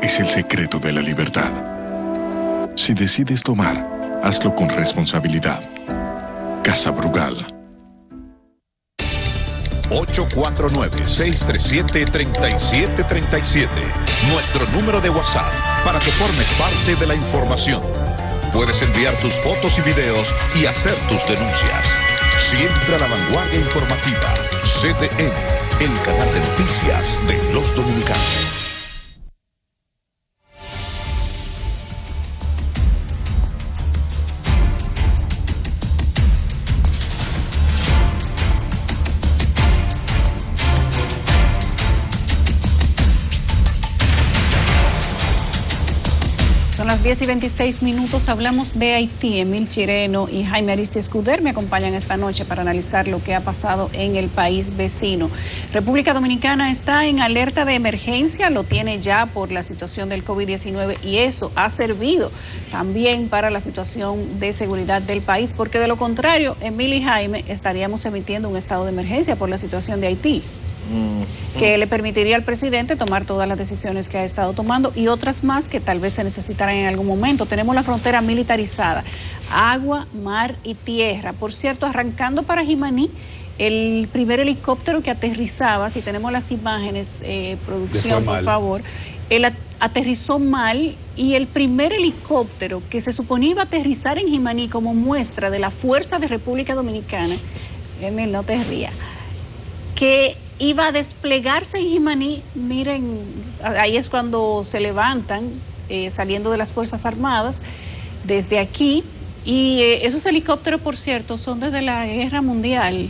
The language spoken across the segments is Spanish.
es el secreto de la libertad. Si decides tomar, hazlo con responsabilidad. Casa Brugal. 849-637-3737. Nuestro número de WhatsApp para que formes parte de la información. Puedes enviar tus fotos y videos y hacer tus denuncias. Siempre a la vanguardia informativa. CDN, el canal de noticias de los dominicanos. Son las 10:26. Hablamos de Haití. Emil Chireno y Jaime Aristizábal me acompañan esta noche para analizar lo que ha pasado en el país vecino. República Dominicana está en alerta de emergencia, lo tiene ya por la situación del COVID-19 y eso ha servido también para la situación de seguridad del país, porque de lo contrario, Emil y Jaime estaríamos emitiendo un estado de emergencia por la situación de Haití, que le permitiría al presidente tomar todas las decisiones que ha estado tomando y otras más que tal vez se necesitarán en algún momento. Tenemos la frontera militarizada, agua, mar y tierra. Por cierto, arrancando para Jimaní, el primer helicóptero que aterrizaba, si tenemos las imágenes, producción, por favor, él aterrizó mal y el primer helicóptero que se suponía iba a aterrizar en Jimaní como muestra de la fuerza de República Dominicana, Emil, no te rías, que iba a desplegarse en Jimaní. Miren, ahí es cuando se levantan, saliendo de las Fuerzas Armadas, desde aquí. Y esos helicópteros, por cierto, son desde la Guerra Mundial,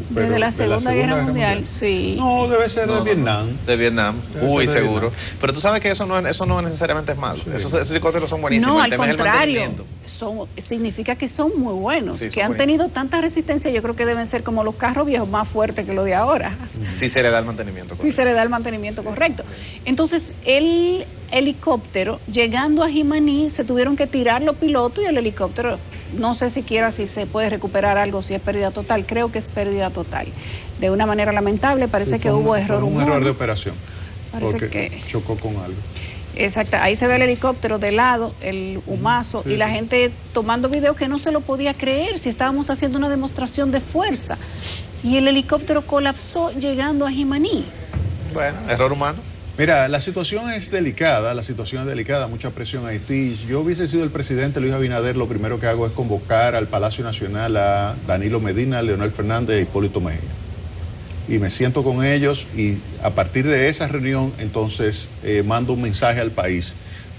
desde la Segunda Guerra Mundial, sí. No, debe ser de Vietnam. De Vietnam, muy seguro. Pero tú sabes que eso no necesariamente es malo. Sí. Esos helicópteros son buenísimos. No, al contrario, significa que son muy buenos, sí, que han tenido tanta resistencia. Yo creo que deben ser como los carros viejos, más fuertes que los de ahora. Sí se le da el mantenimiento correcto. Sí se le da el mantenimiento correcto. Entonces, el helicóptero, llegando a Jimaní, se tuvieron que tirar los pilotos y el helicóptero, no sé siquiera si se puede recuperar algo, si es pérdida total. Creo que es pérdida total. De una manera lamentable, parece que hubo error humano. Un error de operación. Parece porque que chocó con algo. Exacto, ahí se ve el helicóptero de lado, el humazo, y la gente tomando video que no se lo podía creer, si estábamos haciendo una demostración de fuerza. Y el helicóptero colapsó llegando a Jimaní. Bueno, error humano. Mira, la situación es delicada, mucha presión en Haití. Yo hubiese sido el presidente Luis Abinader, lo primero que hago es convocar al Palacio Nacional a Danilo Medina, Leonel Fernández e Hipólito Mejía. Y me siento con ellos y a partir de esa reunión entonces mando un mensaje al país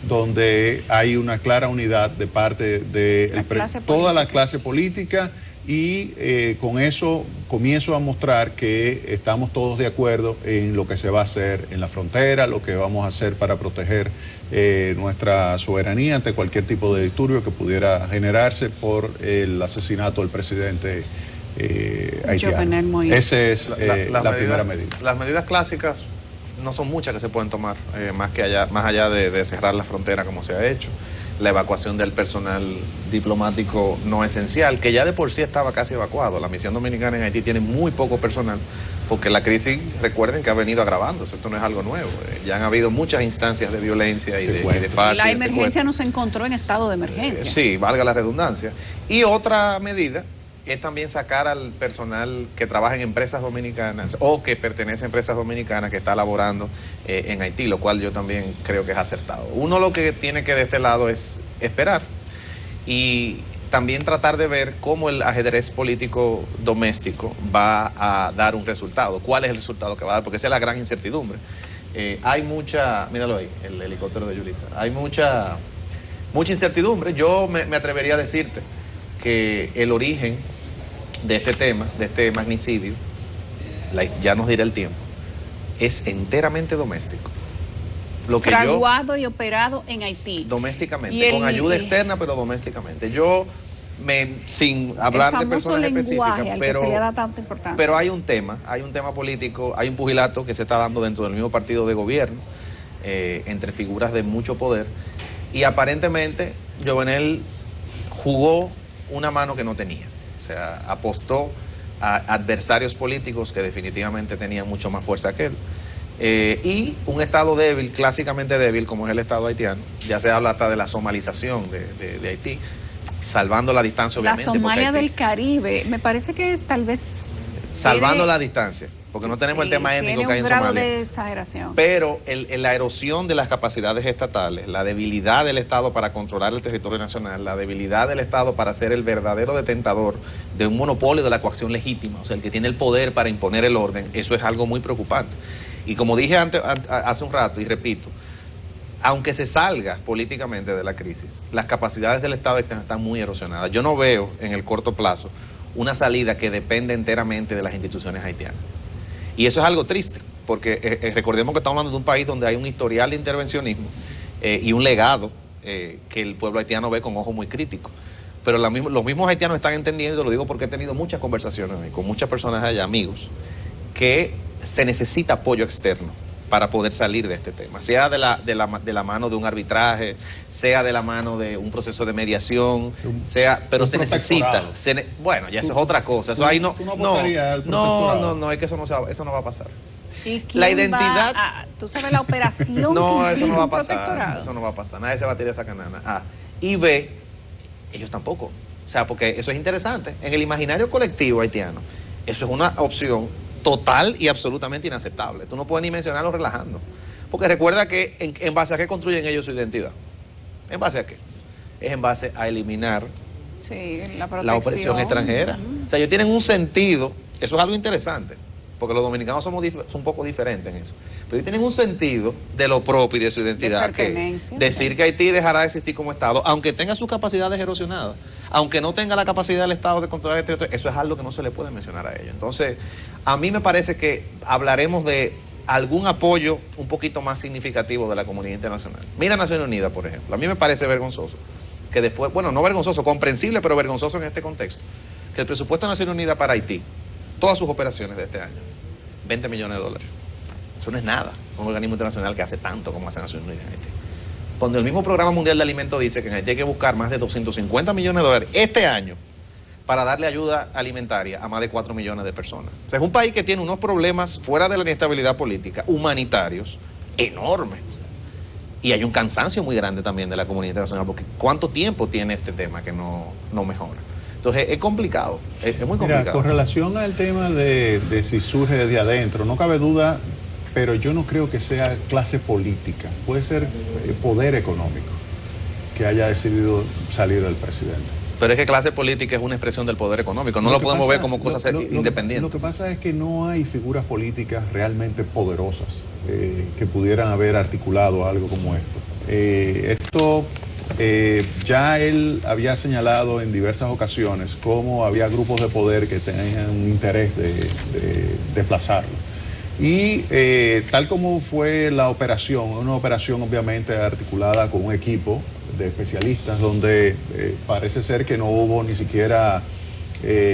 donde hay una clara unidad de parte de toda la clase política y con eso comienzo a mostrar que estamos todos de acuerdo en lo que se va a hacer en la frontera, lo que vamos a hacer para proteger nuestra soberanía ante cualquier tipo de disturbio que pudiera generarse por el asesinato del presidente haitiano. Esa es la primera medida. Las medidas clásicas no son muchas que se pueden tomar, más allá de cerrar la frontera como se ha hecho. La evacuación del personal diplomático no esencial, que ya de por sí estaba casi evacuado. La misión dominicana en Haití tiene muy poco personal, porque la crisis, recuerden que ha venido agravándose, esto no es algo nuevo. Ya han habido muchas instancias de violencia y de falta. La emergencia no se encontró en estado de emergencia. Sí, valga la redundancia. Y otra medida es también sacar al personal que trabaja en empresas dominicanas o que pertenece a empresas dominicanas que está laborando en Haití, lo cual yo también creo que es acertado. Uno lo que tiene que de este lado es esperar y también tratar de ver cómo el ajedrez político doméstico va a dar un resultado, cuál es el resultado que va a dar, porque esa es la gran incertidumbre. Hay mucha, míralo ahí, el helicóptero de Yulisa, hay mucha incertidumbre. Yo me atrevería a decirte que el origen de este tema, de este magnicidio, ya nos dirá el tiempo, es enteramente doméstico. Lo que fraguado y operado en Haití. Domésticamente, con ayuda externa, pero domésticamente. Sin hablar de personas específicas, pero hay un tema político, hay un pugilato que se está dando dentro del mismo partido de gobierno, entre figuras de mucho poder, y aparentemente Jovenel jugó una mano que no tenía. O sea, apostó a adversarios políticos que definitivamente tenían mucho más fuerza que él. Y un Estado débil, clásicamente débil, como es el Estado haitiano. Ya se habla hasta de la somalización de Haití, salvando la distancia, obviamente. La Somalia del Caribe, me parece que tal vez... Salvando la distancia, porque no tenemos el tema étnico que hay en Somalia. Tiene un grado de exageración. Pero la erosión de las capacidades estatales, la debilidad del Estado para controlar el territorio nacional, la debilidad del Estado para ser el verdadero detentador de un monopolio de la coacción legítima, o sea, el que tiene el poder para imponer el orden, eso es algo muy preocupante. Y como dije hace un rato, y repito, aunque se salga políticamente de la crisis, las capacidades del Estado están muy erosionadas. Yo no veo en el corto plazo una salida que depende enteramente de las instituciones haitianas. Y eso es algo triste, porque recordemos que estamos hablando de un país donde hay un historial de intervencionismo y un legado que el pueblo haitiano ve con ojo muy crítico. Pero los mismos haitianos están entendiendo, lo digo porque he tenido muchas conversaciones con muchas personas allá, amigos, que se necesita apoyo externo para poder salir de este tema, sea de la mano de un arbitraje, sea de la mano de un proceso de mediación, pero se necesita. Bueno, ya eso es otra cosa. Eso ahí no, es que eso no va a pasar. La identidad. ¿Tú sabes la operación? No, eso no va a pasar. Eso no va a pasar. Nadie se va a tirar esa canana. A. Y B, ellos tampoco. O sea, porque eso es interesante. En el imaginario colectivo haitiano, eso es una opción total y absolutamente inaceptable. Tú no puedes ni mencionarlo relajando. Porque recuerda que en base a qué construyen ellos su identidad. ¿En base a qué? Es en base a eliminar la opresión extranjera. O sea, ellos tienen un sentido, eso es algo interesante, porque los dominicanos son un poco diferentes en eso. Pero ellos tienen un sentido de lo propio y de su identidad. Que decir que Haití dejará de existir como Estado, aunque tenga sus capacidades erosionadas, aunque no tenga la capacidad del Estado de controlar el territorio, eso es algo que no se le puede mencionar a ellos. Entonces, a mí me parece que hablaremos de algún apoyo un poquito más significativo de la comunidad internacional. Mira Naciones Unidas, por ejemplo. A mí me parece vergonzoso que después, bueno, no vergonzoso, comprensible, pero vergonzoso en este contexto, que el presupuesto de Naciones Unidas para Haití, todas sus operaciones de este año, $20 millones. Eso no es nada, un organismo internacional que hace tanto como hace Naciones Unidas en Haití. Cuando el mismo Programa Mundial de Alimentos dice que en Haití hay que buscar más de $250 millones este año para darle ayuda alimentaria a más de 4 millones de personas. O sea, es un país que tiene unos problemas fuera de la inestabilidad política, humanitarios, enormes. Y hay un cansancio muy grande también de la comunidad internacional, porque ¿cuánto tiempo tiene este tema que no mejora? Entonces es complicado, es muy complicado. Mira, con relación al tema de si surge desde adentro, no cabe duda, pero yo no creo que sea clase política, puede ser poder económico que haya decidido salir del presidente. Pero es que clase política es una expresión del poder económico, no lo podemos ver como cosas independientes. Lo que pasa es que no hay figuras políticas realmente poderosas que pudieran haber articulado algo como esto. Ya él había señalado en diversas ocasiones cómo había grupos de poder que tenían un interés de desplazarlo. Y tal como fue la operación, una operación obviamente articulada con un equipo de especialistas donde parece ser que no hubo ni siquiera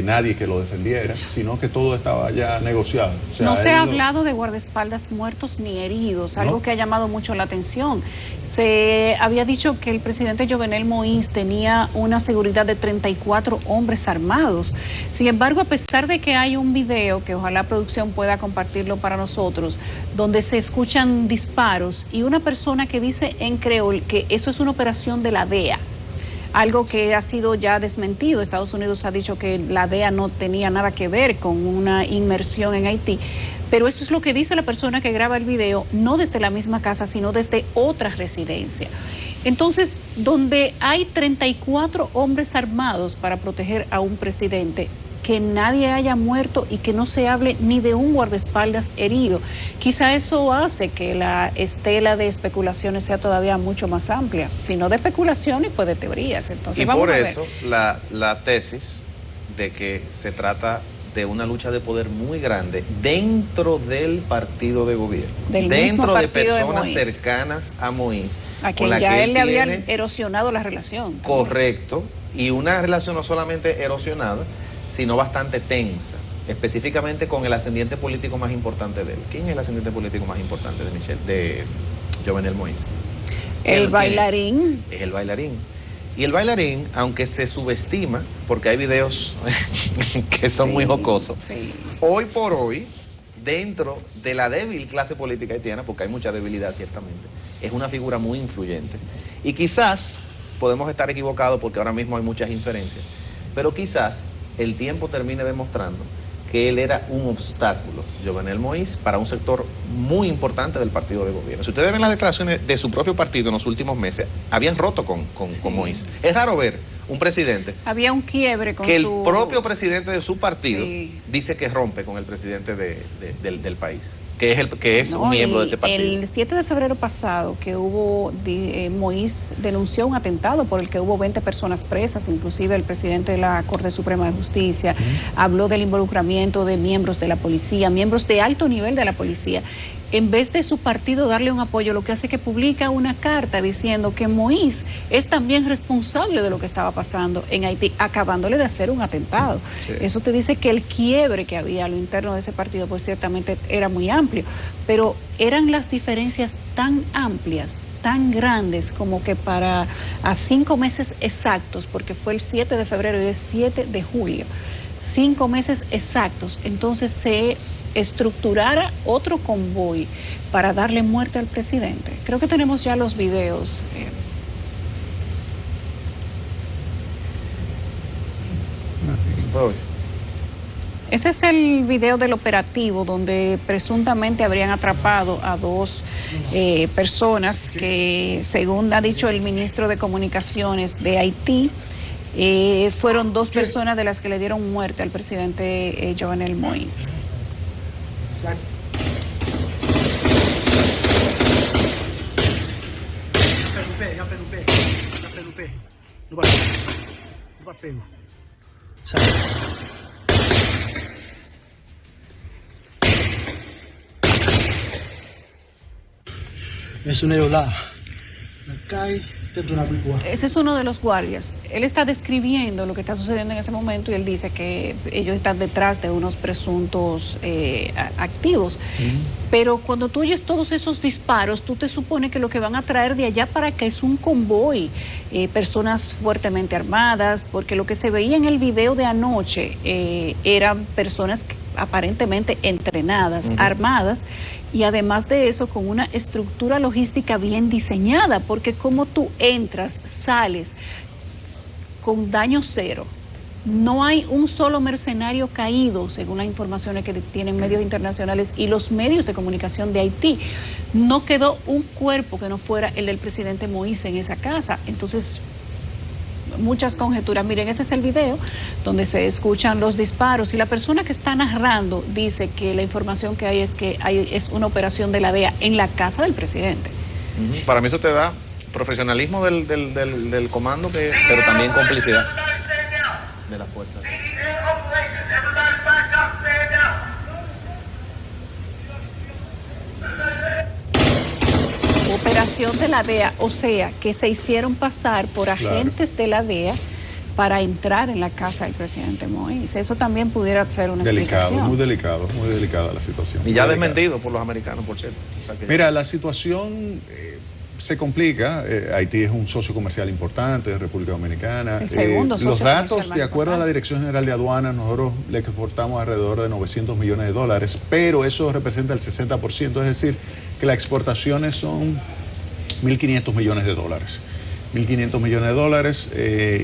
nadie que lo defendiera, sino que todo estaba ya negociado. O sea, no se ha hablado de guardaespaldas muertos ni heridos, algo que ha llamado mucho la atención. Se había dicho que el presidente Jovenel Moïse tenía una seguridad de 34 hombres armados. Sin embargo, a pesar de que hay un video, que ojalá producción pueda compartirlo para nosotros, donde se escuchan disparos y una persona que dice en creol que eso es una operación de la DEA, algo que ha sido ya desmentido. Estados Unidos ha dicho que la DEA no tenía nada que ver con una inmersión en Haití, pero eso es lo que dice la persona que graba el video, no desde la misma casa, sino desde otra residencia. Entonces, donde hay 34 hombres armados para proteger a un presidente, que nadie haya muerto y que no se hable ni de un guardaespaldas herido, quizá eso hace que la estela de especulaciones sea todavía mucho más amplia, si no de especulaciones, pues de teorías. Entonces, y vamos por eso la tesis de que se trata de una lucha de poder muy grande dentro del partido de gobierno, dentro de personas cercanas a Moïse, a quien ya él le había erosionado la relación. Correcto, y una relación no solamente erosionada, sino bastante tensa, específicamente con el ascendiente político más importante de él. ¿Quién es el ascendiente político más importante de Jovenel Moïse? El bailarín. Es el bailarín. Y el bailarín, aunque se subestima, porque hay videos que son muy jocosos, hoy por hoy dentro de la débil clase política haitiana, porque hay mucha debilidad ciertamente, es una figura muy influyente. Y quizás podemos estar equivocados porque ahora mismo hay muchas inferencias, pero quizás el tiempo termine demostrando que él era un obstáculo, Jovenel Moïse, para un sector muy importante del partido de gobierno. Si ustedes ven las declaraciones de su propio partido en los últimos meses, habían roto con Moïse. Es raro ver un presidente... Había un quiebre con que el propio presidente de su partido dice que rompe con el presidente del país, que es un miembro de ese partido. El 7 de febrero pasado, que hubo, Moïse denunció un atentado por el que hubo 20 personas presas, inclusive el presidente de la Corte Suprema de Justicia, habló del involucramiento de miembros de la policía, miembros de alto nivel de la policía. En vez de su partido darle un apoyo, lo que hace es que publica una carta diciendo que Moïse es también responsable de lo que estaba pasando en Haití, acabándole de hacer un atentado. Sí. Eso te dice que el quiebre que había a lo interno de ese partido, pues ciertamente era muy amplio, pero eran las diferencias tan amplias, tan grandes, como que a 5 meses exactos, porque fue el 7 de febrero y es 7 de julio, 5 meses exactos, entonces se estructurara otro convoy para darle muerte al presidente. Creo que tenemos ya los videos. Ese es el video del operativo donde presuntamente habrían atrapado a 2 personas que, según ha dicho el ministro de Comunicaciones de Haití, fueron 2 personas de las que le dieron muerte al presidente Jovenel Moïse. Exacto. Já no pé. No papel. Sai. Es un lá. Me cae. Ese es uno de los guardias. Él está describiendo lo que está sucediendo en ese momento y él dice que ellos están detrás de unos presuntos activos. Pero cuando tú oyes todos esos disparos, tú te supones que lo que van a traer de allá para acá es un convoy, personas fuertemente armadas, porque lo que se veía en el video de anoche eran personas aparentemente entrenadas, armadas, y además de eso con una estructura logística bien diseñada, porque como tú entras, sales con daño cero. No hay un solo mercenario caído, según las informaciones que tienen medios internacionales y los medios de comunicación de Haití. No quedó un cuerpo que no fuera el del presidente Moïse en esa casa. Entonces, muchas conjeturas. Miren, ese es el video donde se escuchan los disparos y la persona que está narrando dice que la información que hay es una operación de la DEA en la casa del presidente. Para mí eso te da profesionalismo del comando, pero también complicidad de las fuerzas. Operación de la DEA, o sea, que se hicieron pasar por agentes de la DEA para entrar en la casa del presidente Moïse. Eso también pudiera ser una explicación. Muy delicada la situación. Y ya desmentido por los americanos, por cierto. O sea que mira, la situación se complica. Haití es un socio comercial importante de República Dominicana. El segundo socio los datos, comercial de acuerdo a la Dirección General de Aduanas, nosotros le exportamos alrededor de $900 millones, pero eso representa el 60%, es decir, que las exportaciones son $1.500 millones. $1.500 millones,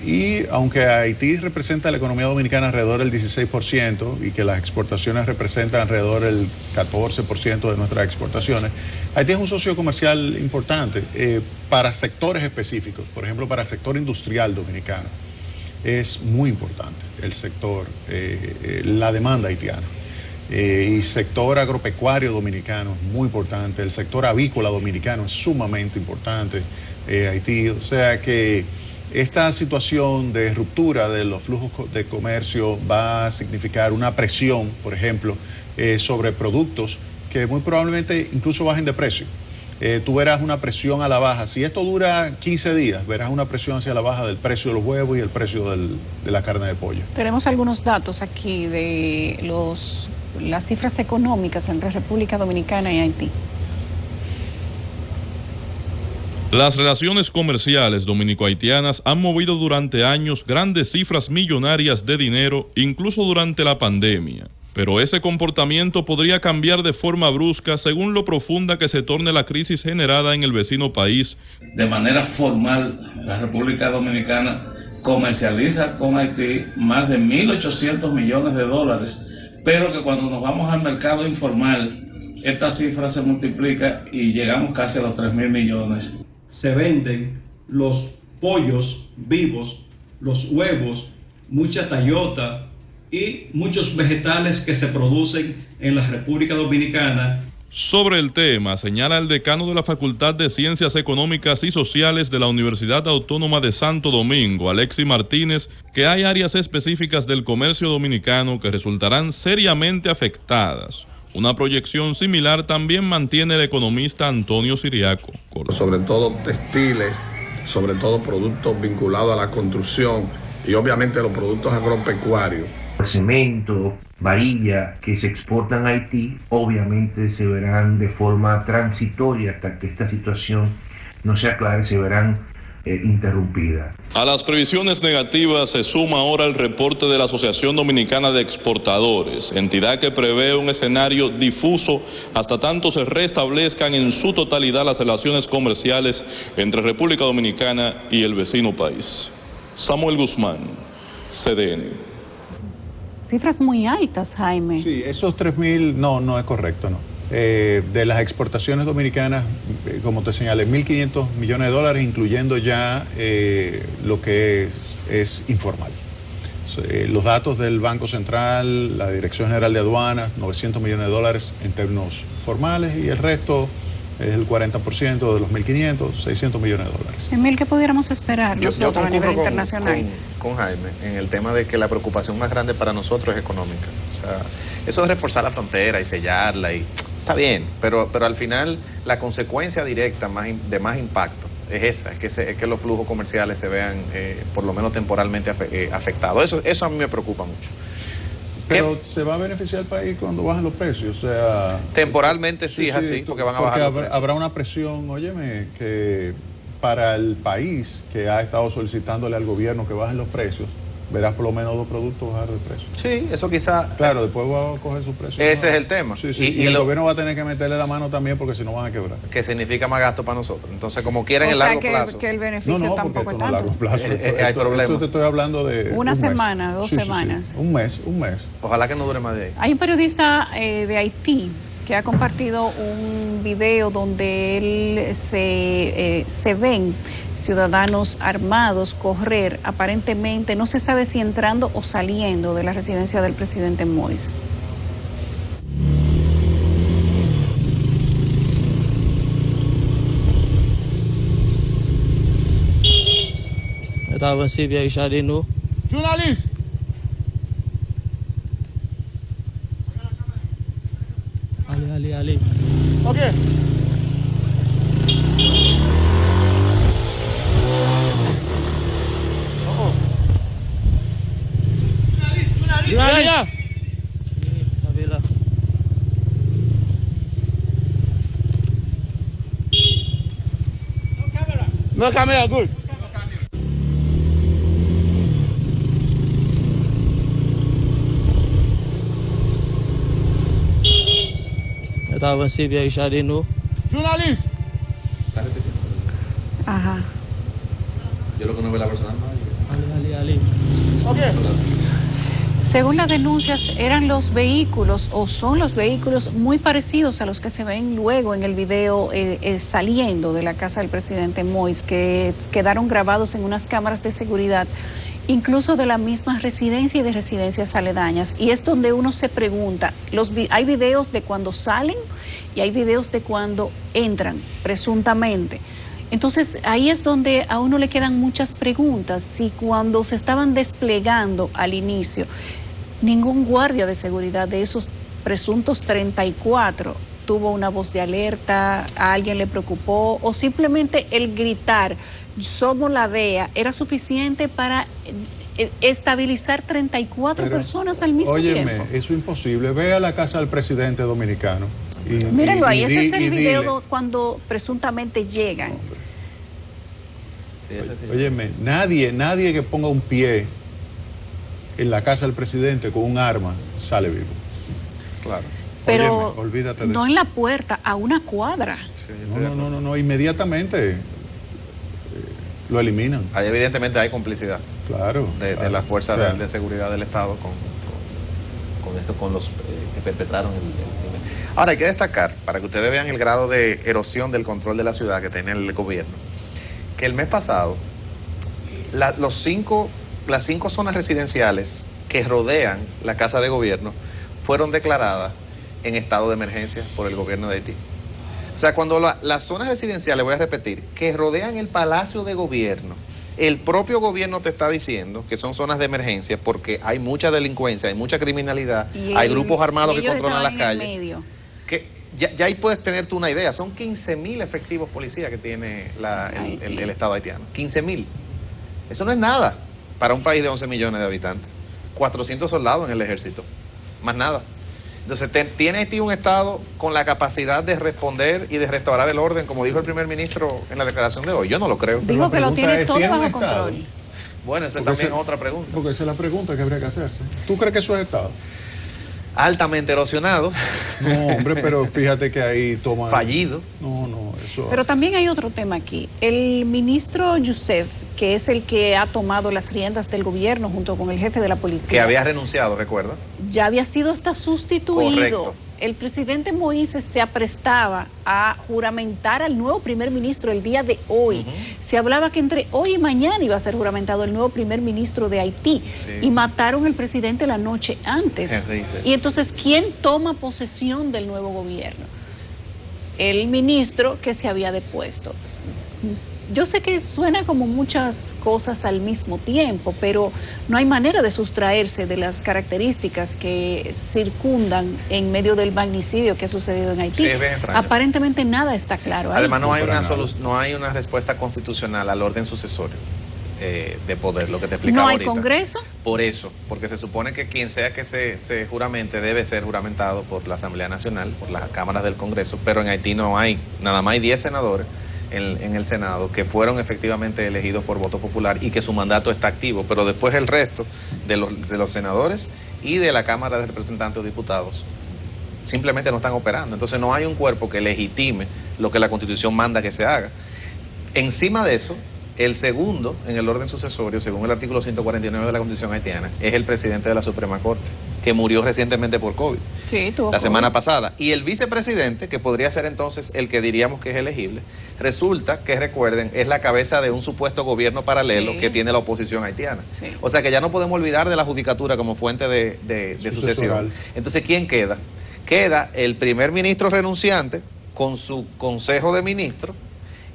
y aunque Haití representa la economía dominicana alrededor del 16% y que las exportaciones representan alrededor del 14% de nuestras exportaciones, Haití es un socio comercial importante para sectores específicos. Por ejemplo, para el sector industrial dominicano es muy importante el sector, la demanda haitiana. Y sector agropecuario dominicano es muy importante, el sector avícola dominicano es sumamente importante, Haití, o sea que esta situación de ruptura de los flujos de comercio va a significar una presión, por ejemplo, sobre productos que muy probablemente incluso bajen de precio. Tú verás una presión a la baja. Si esto dura 15 días, verás una presión hacia la baja del precio de los huevos y el precio de la carne de pollo. Tenemos algunos datos aquí de las cifras económicas entre República Dominicana y Haití. Las relaciones comerciales dominico-haitianas han movido durante años grandes cifras millonarias de dinero, incluso durante la pandemia. pero ese comportamiento podría cambiar de forma brusca según lo profunda que se torne la crisis generada en el vecino país. De manera formal, la República Dominicana comercializa con Haití más de 1.800 millones de dólares, pero que cuando nos vamos al mercado informal, esta cifra se multiplica y llegamos casi a los 3.000 millones. Se venden los pollos vivos, los huevos, mucha tallota y muchos vegetales que se producen en la República Dominicana. Sobre el tema, señala el decano de la Facultad de Ciencias Económicas y Sociales de la Universidad Autónoma de Santo Domingo, Alexis Martínez, que hay áreas específicas del comercio dominicano que resultarán seriamente afectadas. Una proyección similar también mantiene el economista Antonio Siriaco. Sobre todo textiles, sobre todo productos vinculados a la construcción y obviamente los productos agropecuarios. Cemento, varilla que se exportan a Haití, obviamente se verán de forma transitoria hasta que esta situación no se aclare, se verán interrumpida. A las previsiones negativas se suma ahora el reporte de la Asociación Dominicana de Exportadores, entidad que prevé un escenario difuso hasta tanto se restablezcan en su totalidad las relaciones comerciales entre República Dominicana y el vecino país. Samuel Guzmán, CDN. Cifras muy altas, Jaime. Sí, esos 3.000 no es correcto, no. De las exportaciones dominicanas, como te señalé, 1.500 millones de dólares, incluyendo ya lo que es informal. Los datos del Banco Central, la Dirección General de Aduanas, 900 millones de dólares en términos formales, y el resto es el 40% de los 1.500, 600 millones de dólares. Emil, ¿qué pudiéramos esperar nosotros a nivel internacional? Con Jaime, en el tema de que la preocupación más grande para nosotros es económica. O sea, eso de reforzar la frontera y sellarla, y está bien, pero al final la consecuencia directa de más impacto es esa, es que los flujos comerciales se vean por lo menos temporalmente afectados. Eso a mí me preocupa mucho. Pero ¿se va a beneficiar el país cuando bajen los precios? O sea, temporalmente sí es así, porque van a bajar los precios. Habrá una presión, óyeme, que para el país que ha estado solicitándole al gobierno que bajen los precios, verás por lo menos 2 productos bajar de precio. Sí, eso quizá... Claro, después va a coger su precio. Ese es el tema. Sí, sí. Y el gobierno va a tener que meterle la mano también, porque si no van a quebrar. Que significa más gasto para nosotros. Entonces, como quieren el largo plazo... que el beneficio tampoco es tanto. Largo plazo. Hay problemas. Esto te estoy hablando de una semana, 2 semanas. Sí. Un mes. Ojalá que no dure más de ahí. Hay un periodista de Haití que ha compartido un video donde él se ven ciudadanos armados correr, aparentemente, no se sabe si entrando o saliendo de la residencia del presidente Moïse. Estava assim, viajar de novo. Jornalista! Ali. Ok. Jornalista! No camera, good. Estava assim, viajar de novo. Jornalista! Ajá. Yo lo que no veo la persona más. Ali. Ok. Según las denuncias, eran los vehículos o son los vehículos muy parecidos a los que se ven luego en el video saliendo de la casa del presidente Moïse, que quedaron grabados en unas cámaras de seguridad, incluso de la misma residencia y de residencias aledañas. Y es donde uno se pregunta, hay videos de cuando salen y hay videos de cuando entran, presuntamente. Entonces, ahí es donde a uno le quedan muchas preguntas. Si cuando se estaban desplegando al inicio, ningún guardia de seguridad de esos presuntos 34 tuvo una voz de alerta, a alguien le preocupó, o simplemente el gritar, somos la DEA, era suficiente para estabilizar 34 personas al mismo tiempo. Óyeme, eso es imposible. Ve a la casa del presidente dominicano. Mírenlo ahí, ese es el video cuando presuntamente llegan. Sí, sí. Óyeme, nadie que ponga un pie en la casa del presidente con un arma sale vivo. Claro. Pero óyeme, olvídate de no eso. en la puerta, a una cuadra. Sí, No, inmediatamente lo eliminan. Ahí evidentemente hay complicidad. Claro. De las fuerzas de seguridad del Estado con los que perpetraron el crimen. Ahora hay que destacar, para que ustedes vean el grado de erosión del control de la ciudad que tiene el gobierno, que el mes pasado las 5 zonas residenciales que rodean la Casa de Gobierno fueron declaradas en estado de emergencia por el gobierno de Haití. O sea, cuando las zonas residenciales, voy a repetir, que rodean el Palacio de Gobierno, el propio gobierno te está diciendo que son zonas de emergencia porque hay mucha delincuencia, hay mucha criminalidad, hay grupos armados que controlan las calles. Que ya ahí puedes tener tú una idea, son 15.000 efectivos policías que tiene el Estado haitiano. 15.000. Eso no es nada para un país de 11 millones de habitantes. 400 soldados en el ejército, más nada. Entonces, ¿tiene Haití un Estado con la capacidad de responder y de restaurar el orden, como dijo el primer ministro en la declaración de hoy? Yo no lo creo. Dijo que lo tiene todo bajo control. Bueno, esa es también otra pregunta. Porque esa es la pregunta que habría que hacerse. ¿Tú crees que eso es Estado? Altamente erosionado. No, hombre, pero fíjate que ahí toma... Fallido. No, eso... Pero también hay otro tema aquí. El ministro Youssef, que es el que ha tomado las riendas del gobierno junto con el jefe de la policía. Que había renunciado, ¿recuerda? Ya había sido hasta sustituido. Correcto. El presidente Moïse se aprestaba a juramentar al nuevo primer ministro el día de hoy. Se hablaba que entre hoy y mañana iba a ser juramentado el nuevo primer ministro de Haití. Sí. Y mataron al presidente la noche antes. Sí. Y entonces, ¿quién toma posesión del nuevo gobierno? El ministro que se había depuesto. Yo sé que suena como muchas cosas al mismo tiempo, pero no hay manera de sustraerse de las características que circundan en medio del magnicidio que ha sucedido en Haití. Sí, es bien extraño. Aparentemente nada está claro ahí. Además, no hay una respuesta constitucional al orden sucesorio de poder, lo que te explicaba ahorita. ¿No hay Congreso? Por eso, porque se supone que quien sea que se juramente debe ser juramentado por la Asamblea Nacional, por las cámaras del Congreso, pero en Haití no hay, nada más hay 10 senadores en el Senado que fueron efectivamente elegidos por voto popular y que su mandato está activo, pero después el resto de los senadores y de la Cámara de Representantes o Diputados simplemente no están operando. Entonces no hay un cuerpo que legitime lo que la Constitución manda que se haga. Encima de eso, el segundo en el orden sucesorio, según el artículo 149 de la Constitución haitiana, es el presidente de la Suprema Corte, que murió recientemente por COVID. Sí, la semana pasada. Y el vicepresidente, que podría ser entonces el que diríamos que es elegible, resulta que, recuerden, es la cabeza de un supuesto gobierno paralelo que tiene la oposición haitiana. Sí. O sea que ya no podemos olvidar de la judicatura como fuente de sucesión. Entonces, ¿quién queda? Queda el primer ministro renunciante con su consejo de ministros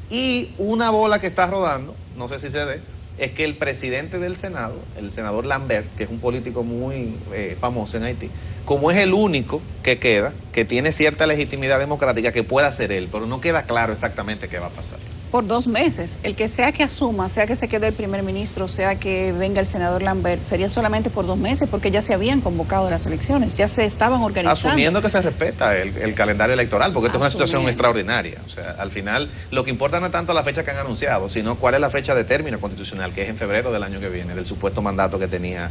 y una bola que está rodando, no sé si se dé, es que el presidente del Senado, el senador Lambert, que es un político muy famoso en Haití, como es el único que queda, que tiene cierta legitimidad democrática, que pueda ser él, pero no queda claro exactamente qué va a pasar. Por 2 meses, el que sea que asuma, sea que se quede el primer ministro, sea que venga el senador Lambert, sería solamente por 2 meses, porque ya se habían convocado las elecciones, ya se estaban organizando. Asumiendo que se respeta el calendario electoral, porque esto es una situación extraordinaria. O sea, al final, lo que importa no es tanto la fecha que han anunciado, sino cuál es la fecha de término constitucional, que es en febrero del año que viene, del supuesto mandato que tenía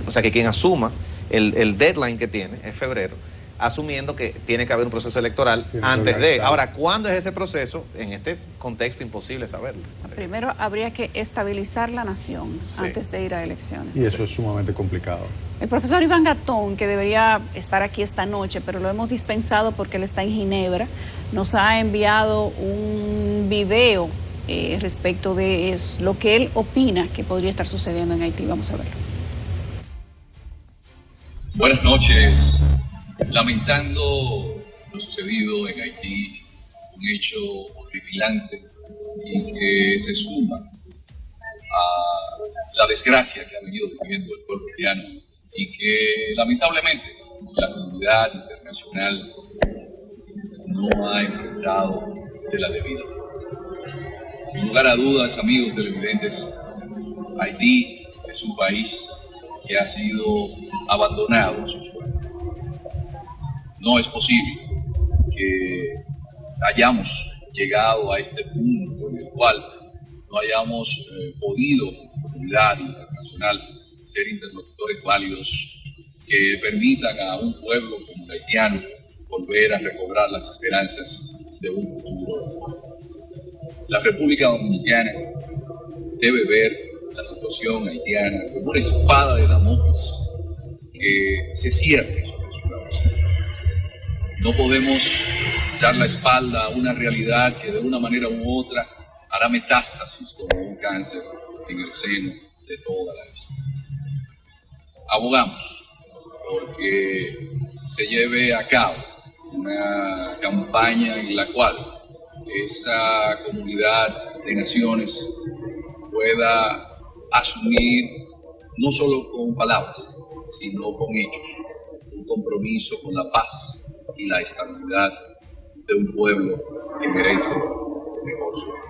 o sea, que quien asuma el deadline que tiene es febrero, asumiendo que tiene que haber un proceso electoral antes de. Ahora, ¿cuándo es ese proceso? En este contexto imposible saberlo. Primero habría que estabilizar la nación antes de ir a elecciones. Y eso es sumamente complicado. El profesor Iván Gatón, que debería estar aquí esta noche, pero lo hemos dispensado porque él está en Ginebra, nos ha enviado un video respecto de lo que él opina que podría estar sucediendo en Haití. Vamos a verlo. Buenas noches. Lamentando lo sucedido en Haití, un hecho horripilante y que se suma a la desgracia que ha venido viviendo el pueblo haitiano y que lamentablemente la comunidad internacional no ha enfrentado de la debida forma. Sin lugar a dudas, amigos televidentes, Haití es un país que ha sido abandonado a su suerte. No es posible que hayamos llegado a este punto en el cual no hayamos podido, como comunidad internacional, ser interlocutores válidos que permitan a un pueblo como el haitiano volver a recobrar las esperanzas de un futuro. La República Dominicana debe ver la situación haitiana como una espada de Damocles que se cierne sobre su cabeza. No podemos dar la espalda a una realidad que de una manera u otra hará metástasis como un cáncer en el seno de toda la isla. Abogamos porque se lleve a cabo una campaña en la cual esa comunidad de naciones pueda asumir, no solo con palabras, sino con hechos, un compromiso con la paz y la estabilidad de un pueblo que merece mejor suerte.